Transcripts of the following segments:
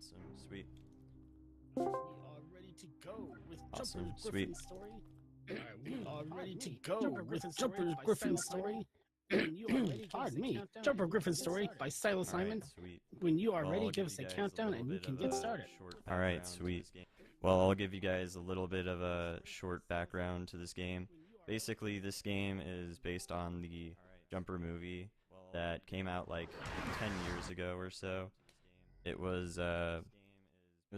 Awesome, sweet. We are ready to go with Awesome, Jumper's sweet. Griffin story. We are ready to go with Jumper's Griffin story. When you are ready, pardon me, Jumper Griffin story by Silas Simon. Sweet. When you are Well, ready, I'll give us a you guys countdown little and you bit can of get a started. short background to this game. Well, I'll give you guys a little bit of a short background to this game. Basically, this game is based on the Jumper movie that came out like 10 years ago or so. It was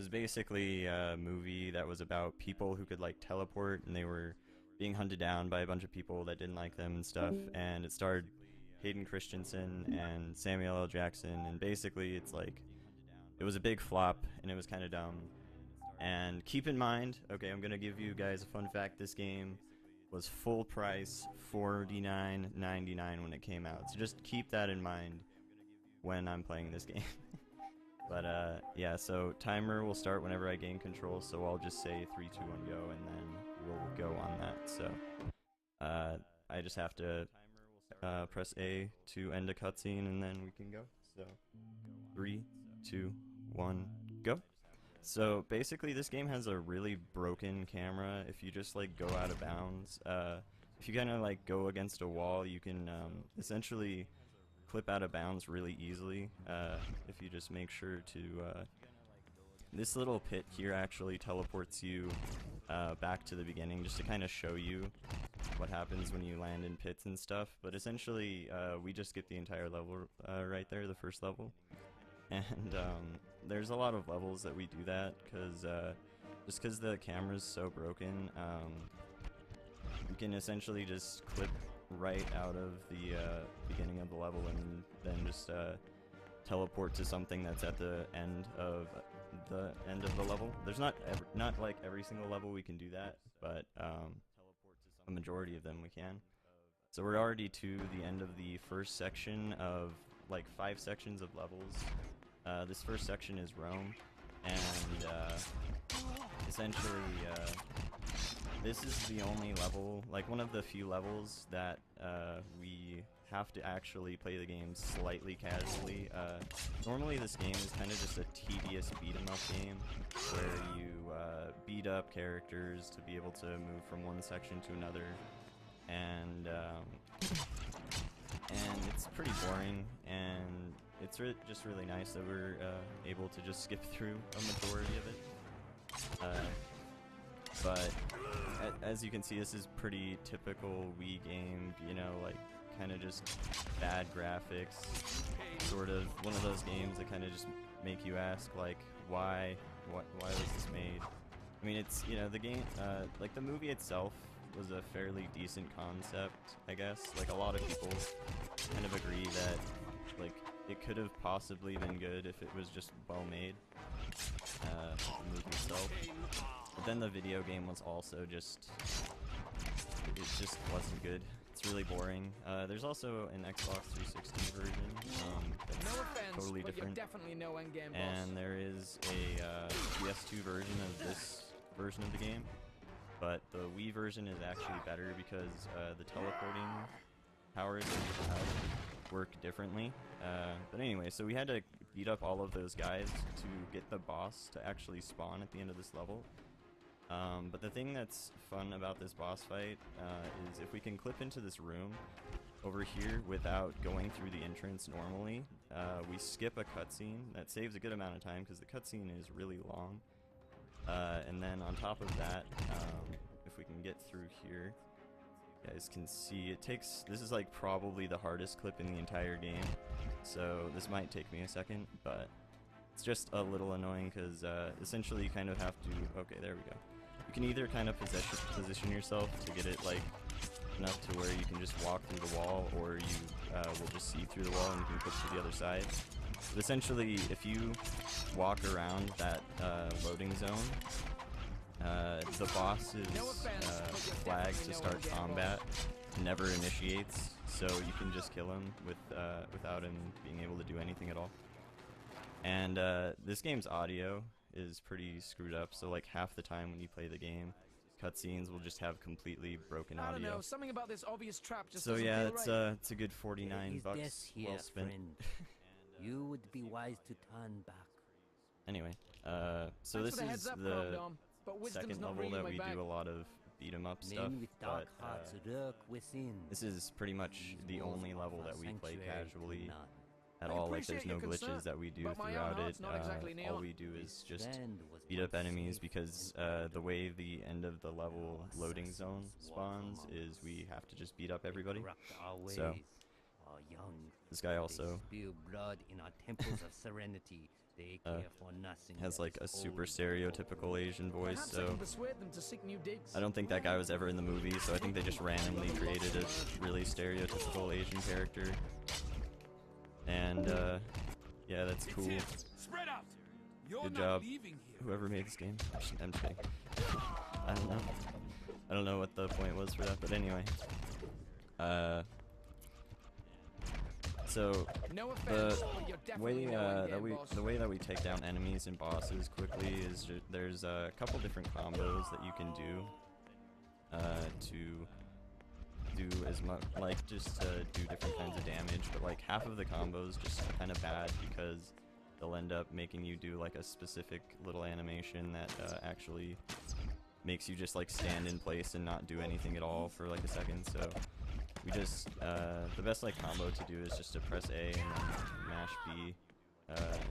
basically a movie that was about people who could like teleport, and they were being hunted down by a bunch of people that didn't like them and stuff. And it starred Hayden Christensen and Samuel L. Jackson, and basically it's like it was a big flop and it was kind of dumb. And keep in mind, okay, I'm gonna give you guys a fun fact. This game was full price, $49.99 when it came out. So just keep that in mind when I'm playing this game. But yeah, so timer will start whenever I gain control, so I'll just say 3, 2, 1, go, and then we'll go on that. So I just have to press A to end a cutscene, and then we can go. So 3, 2, 1, go. So basically this game has a really broken camera. If you just like go out of bounds, if you kind of like go against a wall, you can essentially clip out of bounds really easily if you just make sure to this little pit here actually teleports you back to the beginning, just to kind of show you what happens when you land in pits and stuff. But essentially we just get the entire level right there, the first level. And there's a lot of levels that we do that because just because the camera's so broken, you can essentially just clip right out of the beginning of the level and then just teleport to something that's at the end of the level. There's not like every single level we can do that, but a majority of them we can. So we're already to the end of the first section of like 5 sections of levels. This first section is Rome, and essentially this is the only level, like one of the few levels that we have to actually play the game slightly casually. Normally this game is kind of just a tedious beat-em-up game where you beat up characters to be able to move from one section to another, and it's pretty boring, and it's just really nice that we're able to just skip through a majority of it. But as you can see, this is pretty typical Wii game, you know, like kind of just bad graphics, sort of one of those games that kind of just make you ask like, why was this made? I mean, it's, you know, the game, like the movie itself was a fairly decent concept, I guess. Like a lot of people kind of agree that like it could have possibly been good if it was just well made, the movie itself. But then the video game was also just, it just wasn't good. It's really boring. There's also an Xbox 360 version that's totally different. And there is a PS2 version of this version of the game. But the Wii version is actually better because the teleporting powers work differently. But anyway, so we had to beat up all of those guys to get the boss to actually spawn at the end of this level. But the thing that's fun about this boss fight is if we can clip into this room over here without going through the entrance normally, we skip a cutscene. That saves a good amount of time because the cutscene is really long. And then on top of that, if we can get through here, you guys can see it takes, this is like probably the hardest clip in the entire game, so this might take me a second, but it's just a little annoying because essentially you kind of have to, okay, there we go. You can either kind of position yourself to get it like enough to where you can just walk through the wall, or you will just see through the wall and you can clip to the other side. But essentially, if you walk around that loading zone, the boss's flag to start combat never initiates, so you can just kill him without him being able to do anything at all. And this game's audio is pretty screwed up, so like half the time when you play the game, cutscenes will just have completely broken audio. I don't know, something about this obvious trap just so doesn't yeah, feel right. it's a good 49 bucks well spent. You would be wise to turn back. anyway, so Thanks this for the heads is up, the Chromedom, but wisdom's second not level really that my we bag. do a lot of beat 'em up stuff, Men with but dark hearts lurk within. this is pretty much the only level that we play casually at I all. Like, there's appreciate no your glitches concern, that we do but my own throughout it. heart's not exactly All neon. we do is just Friend was beat up once enemies safe because and the way the end of the level loading zone spawns is we have to just beat up everybody. corrupt our ways. So, Our young, this guy also they spill blood in our temples of serenity. They care for nothing. has that like is a super holy. stereotypical Asian voice, Perhaps I so can persuade them to seek new digs. I don't think that guy was ever in the movie, so I think they just randomly created a really stereotypical Asian character. And yeah, that's cool. Spread out. You're Good not job, leaving here. whoever made this game. I'm just kidding. I don't know. I don't know what the point was for that, but anyway. So No offense, the but you're way definitely no end game, boss. the way that we take down enemies and bosses quickly is there's a couple different combos that you can do to do as much, like, just to do different kinds of damage, but like half of the combos just kind of bad because they'll end up making you do like a specific little animation that actually makes you just like stand in place and not do anything at all for like a second. So we just the best like combo to do is just to press A and then mash B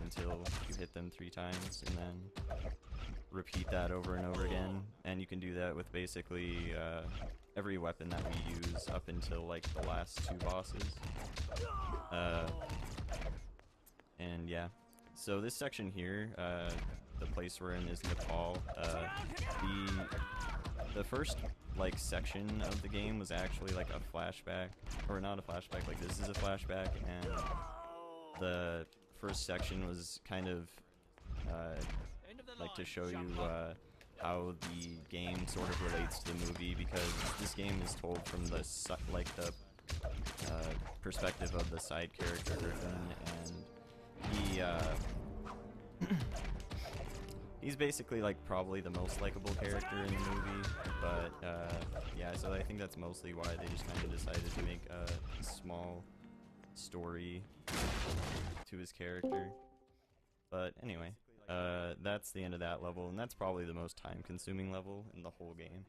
until you hit them 3 times, and then repeat that over and over again. And you can do that with basically every weapon that we use up until like the last 2 bosses. And yeah, so this section here, the place we're in is Nepal. The first like section of the game was actually like a flashback, or not a flashback, like this is a flashback, and the first section was kind of like to show you how the game sort of relates to the movie, because this game is told from the perspective of the side character Griffin, and he's basically like probably the most likable character in the movie, but yeah, so I think that's mostly why they just kind of decided to make a small story to his character. But anyway, that's the end of that level, and that's probably the most time-consuming level in the whole game.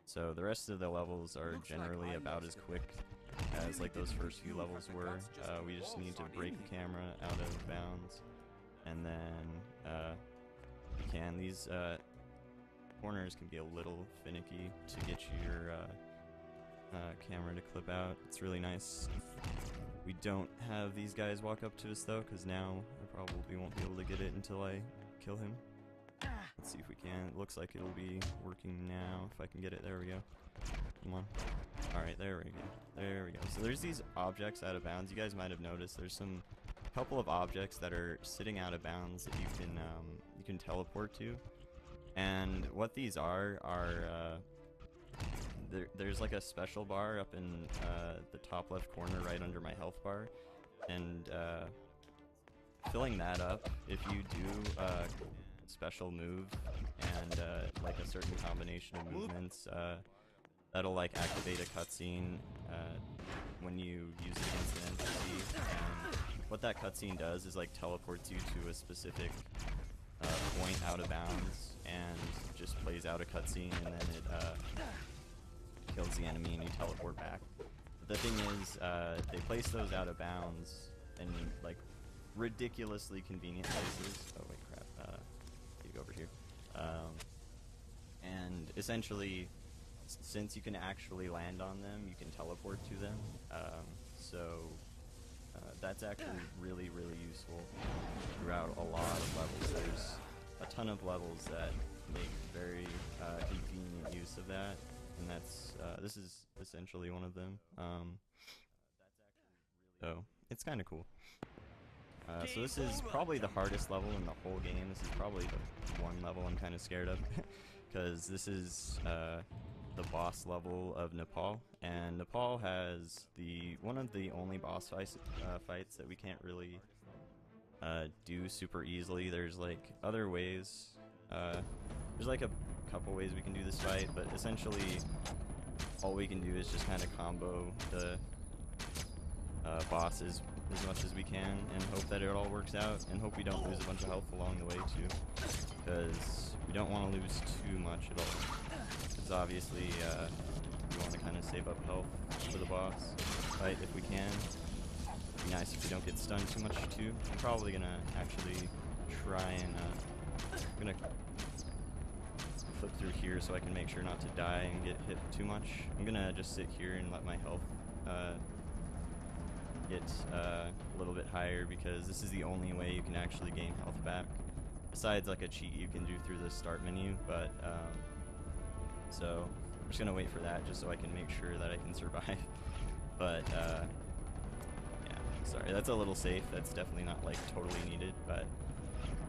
So the rest of the levels are generally about as quick as like those first few levels were. We just need to break the camera out of bounds, and then these corners can be a little finicky to get your camera to clip out. It's really nice. We don't have these guys walk up to us though, because now I probably won't be able to get it until I kill him. Let's see if we can. It looks like it'll be working now if I can get it. There we go. Come on. Alright, there we go. There we go. So there's these objects out of bounds. You guys might have noticed there's a couple of objects that are sitting out of bounds that you can teleport to. And what these are there's like a special bar up in the top left corner right under my health bar, and filling that up, if you do a special move and like a certain combination of movements, that'll like activate a cutscene when you use it against an NPC. And what that cutscene does is like teleports you to a specific point out of bounds and just plays out a cutscene, and then it kills the enemy and you teleport back. But the thing is, they place those out of bounds in like ridiculously convenient places. Oh wait, crap. You go over here. And essentially, since you can actually land on them, you can teleport to them. So that's actually really, really useful throughout a lot of levels. There's a ton of levels that make very convenient use of that, and that's this is essentially one of them. So it's kind of cool. So this is probably the hardest level in the whole game. This is probably the one level I'm kind of scared of, because this is the boss level of Nepal, and Nepal has one of the only boss fights that we can't really do super easily. There's like other ways. There's like a couple ways we can do this fight, but essentially all we can do is just kind of combo the bosses as much as we can and hope that it all works out, and hope we don't lose a bunch of health along the way too, because we don't want to lose too much at all. Because obviously we want to kind of save up health for the boss fight if we can. It'd be nice if we don't get stunned too much too. I'm probably gonna actually try and I'm gonna flip through here so I can make sure not to die and get hit too much. I'm gonna just sit here and let my health get a little bit higher, because this is the only way you can actually gain health back, besides like a cheat you can do through the start menu. But so I'm just gonna wait for that just so I can make sure that I can survive. But yeah, sorry, that's a little safe. That's definitely not like totally needed, but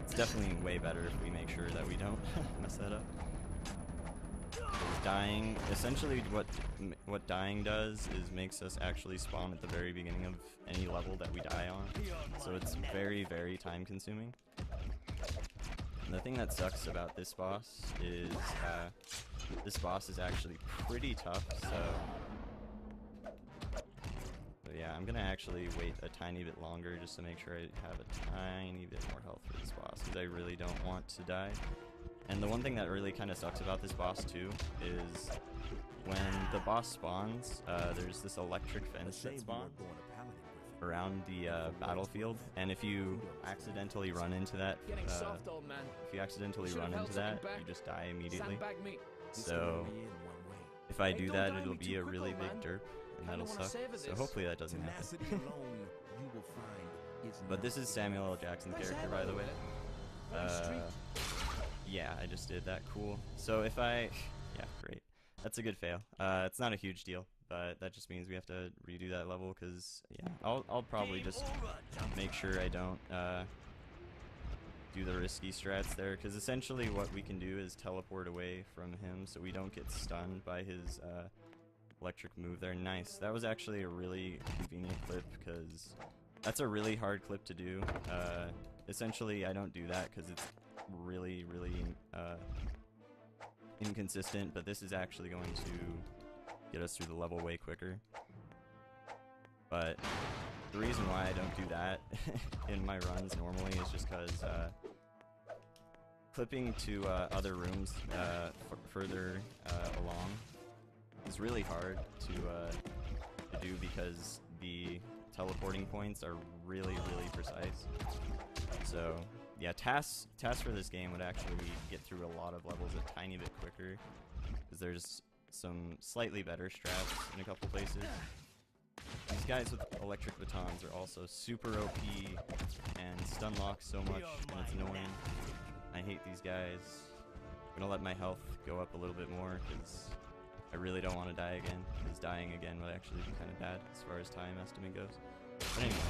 it's definitely way better if we make sure that we don't mess that up. Dying, essentially what dying does is makes us actually spawn at the very beginning of any level that we die on. So it's very, very time consuming. And the thing that sucks about this boss is this boss is actually pretty tough, so yeah, I'm gonna actually wait a tiny bit longer just to make sure I have a tiny bit more health for this boss, because I really don't want to die. And the one thing that really kind of sucks about this boss too is when the boss spawns, there's this electric fence that spawns around the battlefield, and if you accidentally run into that, you just die immediately. So if I do that, it'll be a really big derp, and that'll suck. So hopefully that doesn't happen. But this is Samuel L. Jackson's character, by the way. Yeah, I just did that. Cool. So if I... yeah, great. That's a good fail. It's not a huge deal, but that just means we have to redo that level, because, yeah, I'll probably just make sure I don't do the risky strats there, because essentially what we can do is teleport away from him so we don't get stunned by his electric move there. Nice. That was actually a really convenient clip, because that's a really hard clip to do. Essentially, I don't do that because it's really inconsistent, but this is actually going to get us through the level way quicker. But the reason why I don't do that in my runs normally is just because clipping to other rooms further along is really hard to do, because the teleporting points are really precise. So yeah, tasks for this game would actually get through a lot of levels a tiny bit quicker, because there's some slightly better strats in a couple places. These guys with electric batons are also super OP and stun lock so much, and it's annoying. I hate these guys. I'm gonna let my health go up a little bit more, because I really don't want to die again, because dying again would actually be kind of bad as far as time estimate goes. But anyway,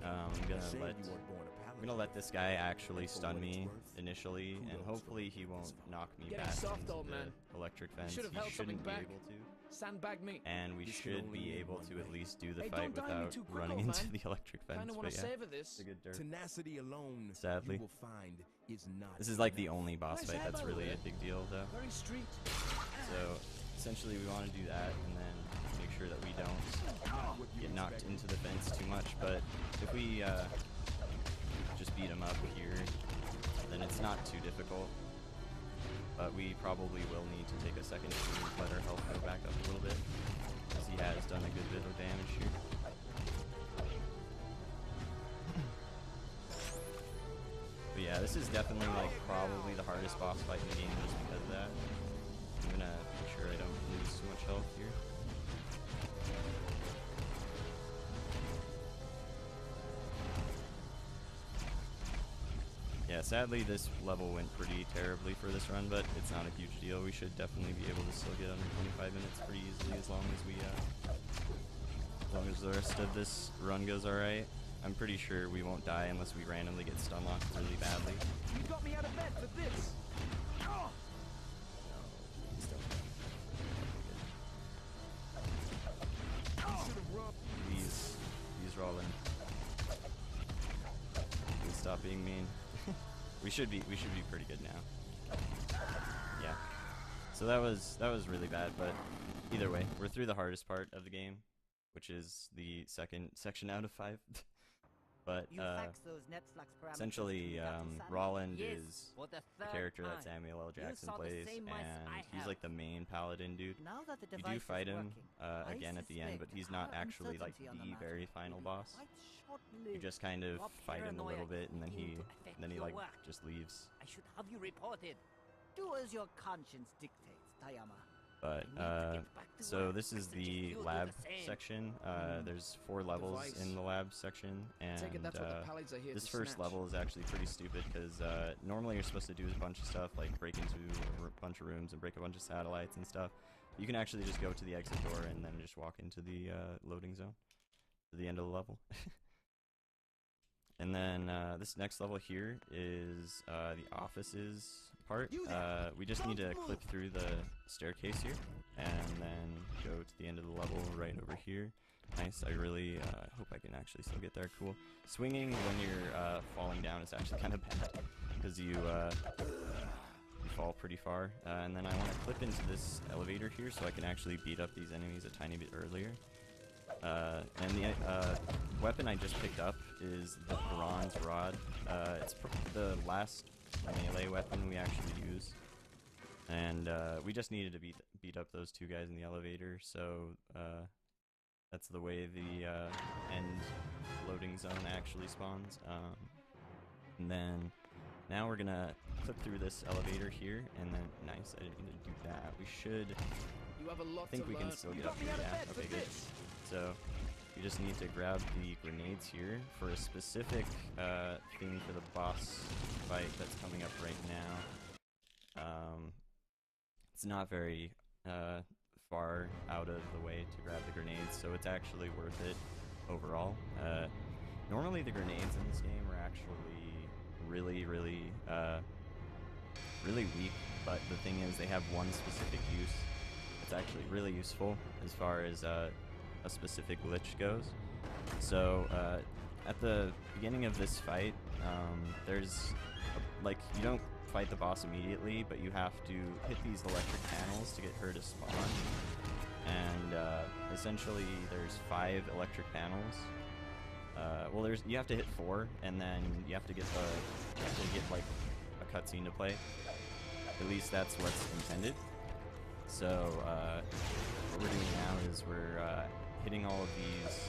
I'm gonna let this guy actually stun me initially, and hopefully he won't knock me back into the electric fence. He shouldn't be able to. Sandbag me. And we should be able to at least do the fight without running into the electric fence. But yeah, it's a good dirt. Tenacity alone, Sadly, you will find, is not this is like the only boss fight that's really a big deal, though. Very street. So essentially, we want to do that, and then make sure that we don't get knocked into the fence too much. But if we just beat him up here, then it's not too difficult. But we probably will need to take a second to let our health go back up a little bit, because he has done a good bit of damage here. But yeah, this is definitely like probably the hardest boss fight in the game just because of that. I'm gonna make sure I don't lose too much health here. Yeah, sadly this level went pretty terribly for this run, but it's not a huge deal. We should definitely be able to still get under 25 minutes pretty easily, as long as the rest of this run goes alright. I'm pretty sure we won't die unless we randomly get stun locked really badly. You got me out of bed for this. Oh. He's rolling. Please stop being mean. We should be pretty good now. Yeah. So that was really bad, but either way, we're through the hardest part of the game. which is the second section out of 5. But You fax those Netflix parameters essentially, to Dr. Sam? Roland Yes, is for the the third character that time. Samuel L. You Jackson saw the plays, same mice I and he's have. like the main paladin dude. Now that the You device do fight is him working, again I at the end, but suspect he's not our actually like uncertainty on the matter very final will be boss. quite You short-lived. just kind of Your fight him a paranoia little bit, and then is he beginning to affect then he your like work. just leaves. I should have you reported. Do as your conscience dictates, Tayama. But I need to get back to so work. this I is suggest the you do lab the same. section. There's 4 levels Device. in the lab section, and Take it that's what the pallets are here this to first snatch. level is actually pretty stupid because normally you're supposed to do a bunch of stuff like break into a bunch of rooms and break a bunch of satellites and stuff. You can actually just go to the exit door and then just walk into the loading zone to the end of the level. And then this next level here is the offices part. We just need to clip through the staircase here and then go to the end of the level right over here. Nice. I really hope I can actually still get there. Cool. Swinging when you're falling down is actually kind of bad because you fall pretty far. And then I want to clip into this elevator here so I can actually beat up these enemies a tiny bit earlier. And the weapon I just picked up is the bronze rod. It's the last melee weapon we actually use, and we just needed to beat up those 2 guys in the elevator. So that's the way the end loading zone actually spawns. And then now we're gonna clip through this elevator here, and then nice. I didn't mean to do that. We should. You have a lot I think to we can learn. still You get got up me here. out of Yeah. bed for Okay. Good. this. So you just need to grab the grenades here for a specific thing for the boss fight that's coming up right now. It's not very far out of the way to grab the grenades, so it's actually worth it overall. Normally the grenades in this game are actually really weak, but the thing is they have one specific use. It's actually really useful as far as a specific glitch goes. So at the beginning of this fight, there's like you don't fight the boss immediately, but you have to hit these electric panels to get her to spawn. And essentially, there's 5 electric panels. Well, you have to hit 4, and then you have to get like a cutscene to play. At least that's what's intended. So what we're doing now is we're hitting all of these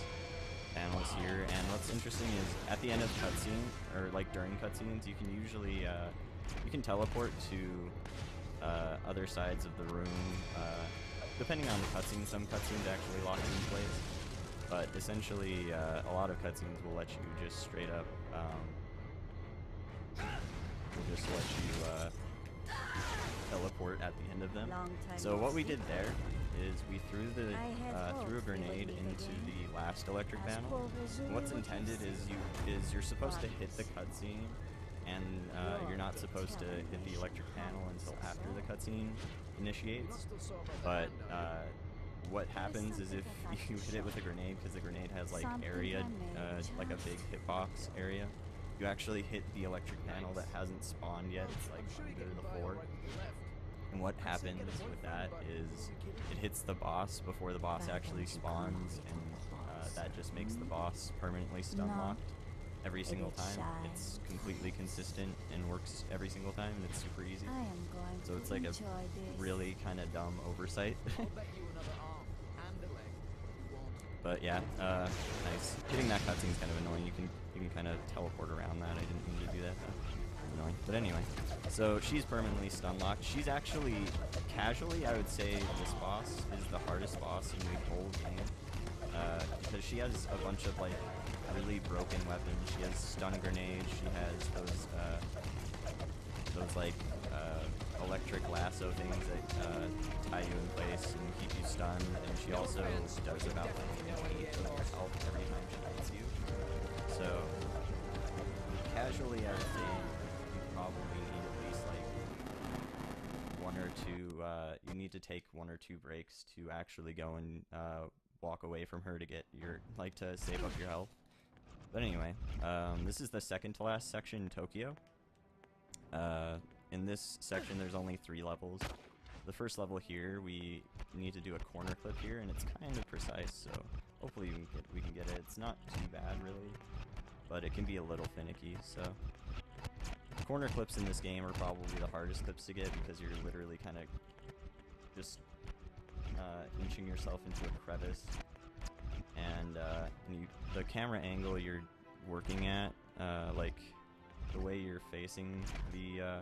panels here, and what's interesting is at the end of cutscene, or like during cutscenes, you can usually you can teleport to other sides of the room. Depending on the cutscene, some cutscenes actually lock you in place, but essentially a lot of cutscenes will let you just straight up will just let you teleport at the end of them. So what we did there is we threw a grenade into the last electric panel. And what's intended is you're supposed to hit the cutscene, and you're not supposed to hit the electric panel until after the cutscene initiates. But what happens is if you hit it with a grenade, because the grenade has like area, like a big hitbox area, you actually hit the electric panel that hasn't spawned yet. It's like under the floor. And what happens with that is it hits the boss before the boss actually spawns, and that just makes the boss permanently stun locked every single time. It's completely consistent and works every single time, and it's super easy. So it's like a really kind of dumb oversight. But yeah, nice. Hitting that cutscene is kind of annoying. You can kind of teleport around that. I didn't mean to do that. Annoying. But anyway, so she's permanently stun locked. She's actually, casually, I would say this boss is the hardest boss in the whole game, because she has a bunch of like really broken weapons. She has stun grenades. She has those like electric lasso things that tie you in place and keep you stunned. And she also does about like 8 of your health every time she hits you. So casually, I would say you probably need at least like 1 or 2. You need to take 1 or 2 breaks to actually go and walk away from her to get your to save up your health. But anyway, this is the second to last section in Tokyo. In this section, there's only 3 levels. the first level here, we need to do a corner clip here, and it's kind of precise, so hopefully we can get it. It's not too bad, really, but it can be a little finicky, so... Corner clips in this game are probably the hardest clips to get, because you're literally kind of just inching yourself into a crevice, and the camera angle you're working at, like the way you're facing the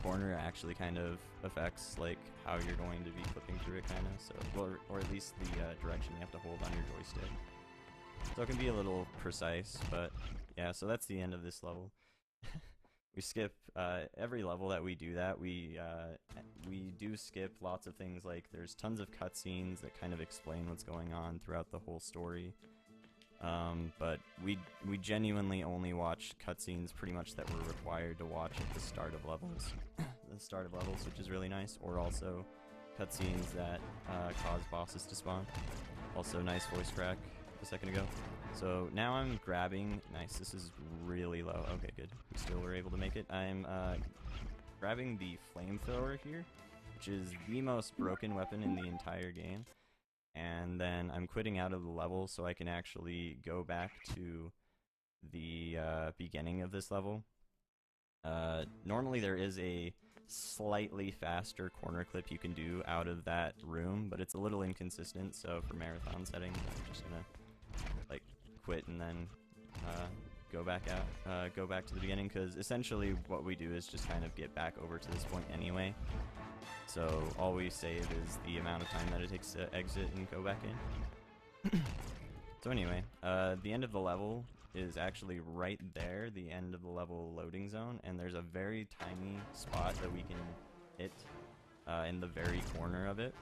corner actually kind of affects like how you're going to be clipping through it, kind of. So, or at least the direction you have to hold on your joystick. So it can be a little precise, but yeah. So that's the end of this level. We skip every level that we do that. We do skip lots of things, like there's tons of cutscenes that kind of explain what's going on throughout the whole story. But we genuinely only watch cutscenes pretty much that we're required to watch at the start of levels. Which is really nice, or also cutscenes that cause bosses to spawn. Also, nice voice crack a second ago. So now I'm grabbing, nice, this is really low, okay good, we still were able to make it. I'm grabbing the flamethrower here, which is the most broken weapon in the entire game. And then I'm quitting out of the level so I can actually go back to the beginning of this level. Normally there is a slightly faster corner clip you can do out of that room, but it's a little inconsistent, so for marathon settings I'm just gonna like quit and then go back to the beginning, because essentially what we do is just kind of get back over to this point anyway. So all we save is the amount of time that it takes to exit and go back in. So anyway, the end of the level is actually right there, the end of the level loading zone, and there's a very tiny spot that we can hit in the very corner of it.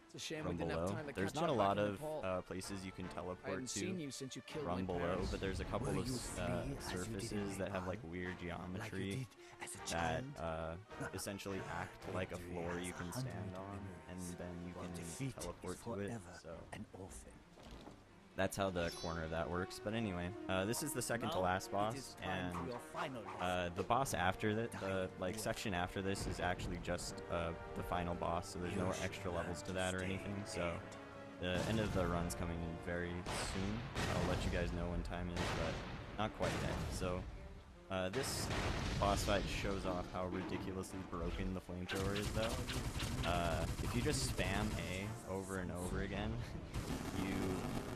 It's a shame from we didn't below. have time to There's catch not a up lot back in of Nepal. places you can I teleport hadn't to seen you since you killed from my below, parents. but there's a couple Will of you free as you surfaces did that have me, like weird like you geometry did as a that child? essentially act like a floor you can stand on, and then you While can defeat teleport is to it. forever So an orphan. that's how the corner of that works. But anyway, this is the second to Now last it boss, is time for and your final lesson. the boss after that, the like section after this is actually just the final boss, so there's no extra levels to that or anything. So the end of the run's coming in very soon. I'll let you guys know when time is, but not quite yet. So this boss fight shows off how ridiculously broken the flamethrower is, though. If you just spam A over and over again, you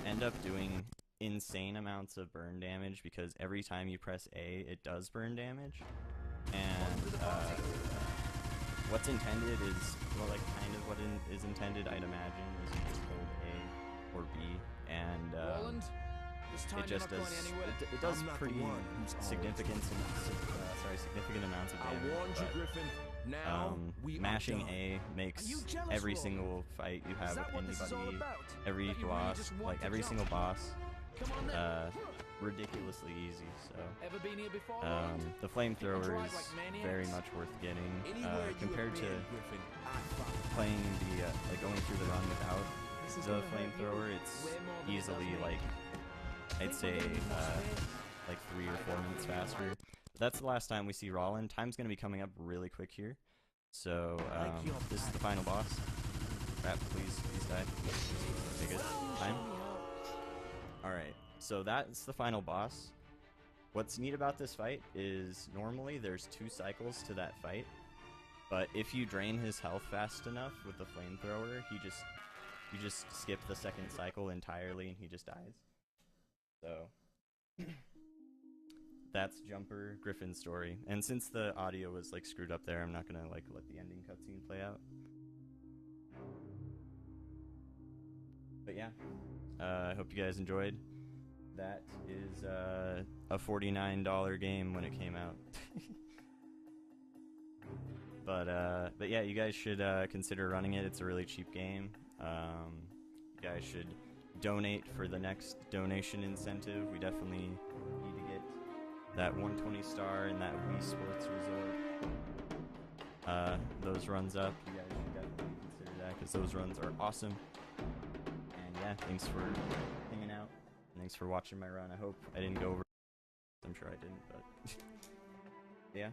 end up doing insane amounts of burn damage, because every time you press A, it does burn damage. And what's intended is, well, like kind of what is intended, I'd imagine, is you just hold A or B, and Roland, this time it you're just not does going anywhere. it does I'm not the pretty one who's always significant amounts of I damage. warned you, but, Griffin. Now we are mashing done. A Are makes you jealous, every Roland? single fight you have Is that with what this is all anybody, about? every That you really boss, just want like to every jump? single boss, Come on then. ridiculously easy. So Ever been here before, Roland? the flamethrower drive is like maniacs. very much worth getting Anywhere you compared have to been, Griffin, I found. playing the like going through the run without This is the gonna hurt you flamethrower. It's way more than it does easily me. like I'd Think say we're getting close, like 3 or 4 minutes faster. But that's the last time we see Roland. Time's gonna be coming up really quick here. So this is the final boss. Crap, please die. Okay, good. Time. Alright, so that's the final boss. What's neat about this fight is normally there's 2 cycles to that fight, but if you drain his health fast enough with the flamethrower, you just skip the second cycle entirely and he just dies. So that's Jumper Griffin's story. And since the audio was like screwed up there, I'm not gonna like let the ending cutscene play out. But yeah, I hope you guys enjoyed. That is a $49 game when it came out. But yeah, you guys should consider running it. It's a really cheap game. You guys should donate for the next donation incentive. We definitely need to get that 120 star and that Wii Sports Resort. Those runs up. You guys should definitely consider that, because those runs are awesome. And yeah, thanks for hanging out. Thanks for watching my run. I hope I didn't go over. I'm sure I didn't, but yeah.